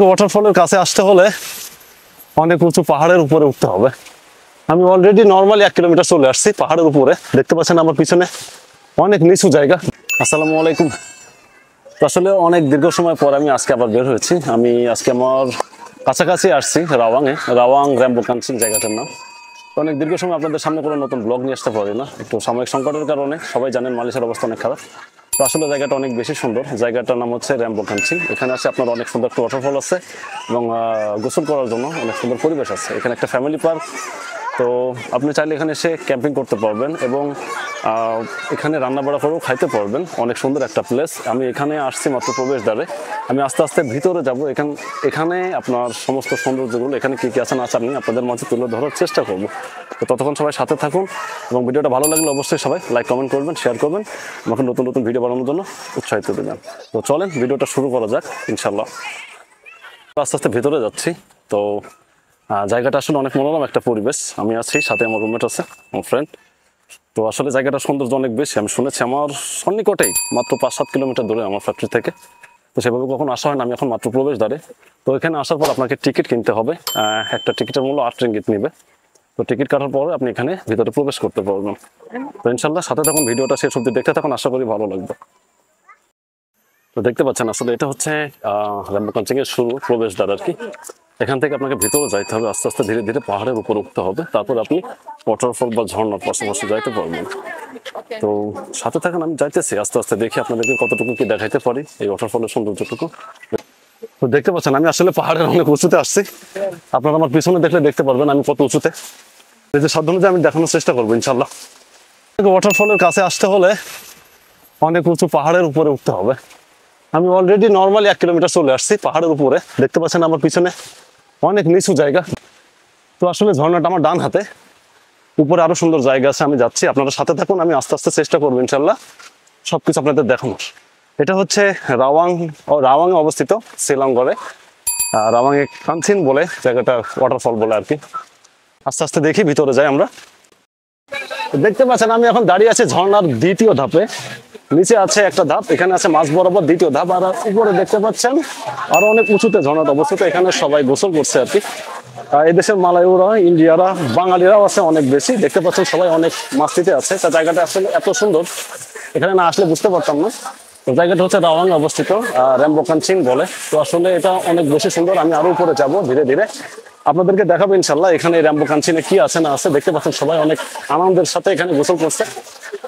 ওয়াটারফলের কাছে আসতে হলে অনেক উঁচু পাহাড়ের উপরে উঠতে হবে। আমি অলরেডি নর্মালি 1 কিলোমিটার চলে আসছি পাহাড়ের উপরে। দেখতে পাচ্ছেন আমার পিছনে অনেক নিচু জায়গা। আসসালামু আলাইকুম। আসলে অনেক দীর্ঘ সময় পর আমি আজকে আবার বের হয়েছি। আমি আজকে আমার কাছাকাছি আসছি রাওয়াং র্যাম্বো কাঞ্চিং জায়গাটার নাম। অনেক দীর্ঘ সময় আপনাদের সামনে কোনো নতুন ব্লগ নিয়ে আসতে পারি না, একটু সাময়িক সংকটের কারণে। সবাই জানেন মালয়েশিয়ার অবস্থা অনেক খারাপ। তো আসলে জায়গাটা অনেক বেশি সুন্দর। জায়গাটার নাম হচ্ছে র্যাম্বো কাঞ্চিং। এখানে আছে আপনার অনেক সুন্দর একটা ওয়াটারফল আছে এবং গোসল করার জন্য অনেক সুন্দর পরিবেশ আছে। এখানে একটা ফ্যামিলি পার্ক। তো আপনি চাইলে এখানে এসে ক্যাম্পিং করতে পারবেন এবং এখানে রান্নাবাড়া করেও খাইতে পারবেন। অনেক সুন্দর একটা প্লেস। আমি এখানে আসছি মাত্র প্রবেশদ্বারে। আমি আস্তে আস্তে ভিতরে যাব। এখানে আপনার সমস্ত সৌন্দর্যগুলো এখানে কী কী আছে না আছে আমি আপনাদের মাঝে তুলে ধরার চেষ্টা করব। তো ততক্ষণ সবাই সাথে থাকুন এবং ভিডিওটা ভালো লাগলে অবশ্যই সবাই লাইক কমেন্ট করবেন, শেয়ার করবেন, আমাকে নতুন নতুন ভিডিও বানানোর জন্য উৎসাহিত দেবেন। তো চলেন ভিডিওটা শুরু করা যাক ইনশাল্লাহ। আস্তে আস্তে ভিতরে যাচ্ছি। তো জায়গাটা আসলে অনেক মনোরম একটা পরিবেশ। আমি আছি, সাথে আমার রুমমেট আছে, আমার ফ্রেন্ড। তো আসলে জায়গাটার সৌন্দর্য অনেক বেশি। আমি শুনেছি আমার সন্নিকটেই মাত্র 5-7 কিলোমিটার দূরে আমার ফ্যাক্টরি থেকে। তো সেভাবে কখন আসা হয় না। আমি এখন মাত্র প্রবেশদ্বারে। তো এখানে আসার পর আপনাকে টিকিট কিনতে হবে। একটা টিকিটের মূল্য 8 রিঙ্গিত নেবে। তো টিকিট কাটার পরে আপনি এখানে ভিতরে প্রবেশ করতে পারবেন। তো ইনশাল্লাহ সাথে থাকুন, ভিডিওটা শেষ অবধি দেখতে থাকুন, আশা করি ভালো লাগবে। তো দেখতে পাচ্ছেন আসলে এটা হচ্ছে র্যাম্বো কাঞ্চিং এর শুরু, প্রবেশদ্বার আর কি। এখান থেকে আপনাকে ভিতরে যাইতে হবে, আস্তে আস্তে ধীরে ধীরে পাহাড়ের উপর উঠতে হবে, তারপর আপনি ওয়াটারফল বা ঝর্ণার পাশাপাশি যাইতে পারবেন। তো সাথে থাকেন, আমি যাইতেছি আস্তে আস্তে, দেখি আপনাদেরকে কতটুকু কি দেখাইতে পারি এই ওয়াটারফলের সৌন্দর্যটুকু। তো দেখতে পাচ্ছেন আমি আসলে পাহাড়ের অনেক উঁচুতে আসছি। আপনারা আমার পিছনে দেখলে দেখতে পারবেন আমি কত উঁচুতে। এই যে সাধ্য অনুযায়ী আমি দেখানোর চেষ্টা করবো ইনশাল্লাহ। ওয়াটারফলের কাছে আসতে হলে অনেক উঁচু পাহাড়ের উপরে উঠতে হবে। আমি অলরেডি নর্মালি 1 কিলোমিটার চলে আসছি পাহাড়ের উপরে। দেখতে পাচ্ছেন আমার পিছনে অনেক নিচু জায়গা। তো আসলে ঝর্ণাটা আমার ডান হাতে, উপরে আরো সুন্দর জায়গা আছে। আমি যাচ্ছি, আপনারা সাথে থাকুন, আমি আস্তে আস্তে চেষ্টা করবো ইনশাল্লাহ সবকিছু আপনাদের দেখানোর। এটা হচ্ছে রাওয়াং এ অবস্থিত, শিলংগড়ে। রাওয়াং এ কাঞ্চিন বলে জায়গাটা, ওয়াটারফল বলে আর কি। আস্তে আস্তে দেখি ভিতরে যাই আমরা। দেখতে পাচ্ছেন আমি এখন দাঁড়িয়ে আছি ঝর্ণার দ্বিতীয় ধাপে। নিচে আছে একটা ধাপ, এখানে আছে মাঝ বরাবর দ্বিতীয় ধাপ, আর উপরে দেখতে পাচ্ছেন আরো অনেক উঁচুতে ঝর্ণাটা অবস্থিত। এখানে সবাই গোসল করছে আর কি। এই দেশের মালায়ুরা, ইন্ডিয়ারা, বাঙালিরাও আছে অনেক বেশি। দেখতে পাচ্ছেন সবাই অনেক মাস্তিতে আছে। তা জায়গাটা আসলে এত সুন্দর, এখানে না আসলে বুঝতে পারতাম না। তো জায়গাটা হচ্ছে রাওয়াং অবস্থিত, র্যাম্বো কাঞ্চিং বলে। তো আসলে এটা অনেক বেশি সুন্দর। আমি আরো উপরে যাব ধীরে ধীরে, আপনাদেরকে দেখাবো ইনশাল্লাহ এখানে র্যাম্বো কাঞ্চিনে কি আছে না আছে। দেখতে পাচ্ছেন সবাই অনেক আনন্দের সাথে এখানে গোসল করছে।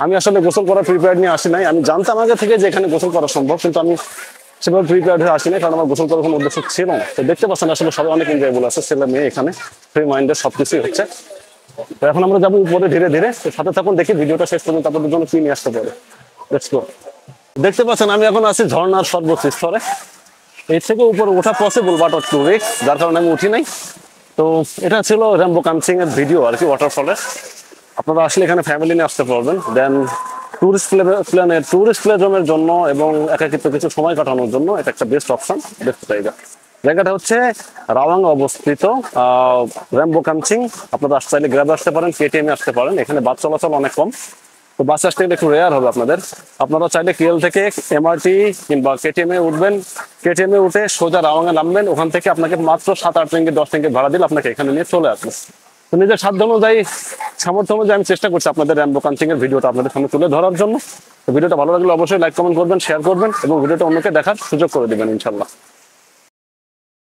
আমি আসলে গোসল করার প্রিপেয়ার নিয়ে আসি নাই। আমি জানতাম আগে থেকে যে এখানে গোসল করা সম্ভব, কিন্তু আমি সেভাবে প্রিপেয়ার হয়ে আসি নাই, কারণ আমার গোসল করার কোনো উদ্দেশ্য ছিল না। তো দেখতে পাচ্ছেন আসলে সবাই অনেক এনজয়েবল আছে, ছেলে মেয়ে এখানে ফ্রি মাইন্ডের সবকিছুই হচ্ছে। তো এখন আমরা যাবো উপরে ধীরে ধীরে। সাথে থাকুন, দেখি ভিডিওটা শেষ পর্যন্ত আপনাদের জন্য কি নিয়ে আসতে পারে। Let's go. দেখতে পাচ্ছেন আমি এখন আছি ঝর্ণার সর্বোচ্চ স্তরে। এর থেকে উপরে ওঠা পসিবল, বাট একটু রিস্ক, যার কারণে আমি উঠি নাই। তো এটা ছিল র্যাম্বো কাঞ্চিং এর ভিডিও আর কি, ওয়াটারফলের। আপনারা আসলে এখানে ফ্যামিলি নিয়ে আসতে পারবেন। দেন টুরিস্ট প্লেজমের জন্য এবং একাকিত্ব কিছু সময় কাটানোর জন্য এটা একটা বেস্ট অপশন, বেস্ট জায়গা। জায়গাটা হচ্ছে রাওয়াং অবস্থিত, র্যাম্বো কাঞ্চিং। আপনারা চাইলে গ্র্যাবে আসতে পারেন, কেটিএম এ আসতে পারেন। এখানে বাস চলাচল অনেক কম, তো বাস আসতে একটু রেয়ার হবে আপনাদের। আপনারা চাইলে কেএল থেকে এমআরটি কিংবা কেটিএম এ উঠবেন। কেটিএম এ উঠে সোজা রাওয়াং এ নামবেন। ওখান থেকে আপনাকে মাত্র 7-8 রিঙ্গিত 10 রিঙ্গিত ভাড়া দিলে আপনাকে এখানে নিয়ে চলে আসবে। তো নিজের সাধ্য অনুযায়ী, সামর্থ্য অনুযায়ী আমি চেষ্টা করছি আপনাদের র্যাম্বো কাঞ্চিং এর ভিডিওটা আপনাদের সামনে তুলে ধরার জন্য। তো ভিডিওটা ভালো লাগলে অবশ্যই লাইক কমেন্ট করবেন, শেয়ার করবেন এবং ভিডিওটা অন্যকে দেখার সুযোগ করে দেবেন ইনশাল্লাহ।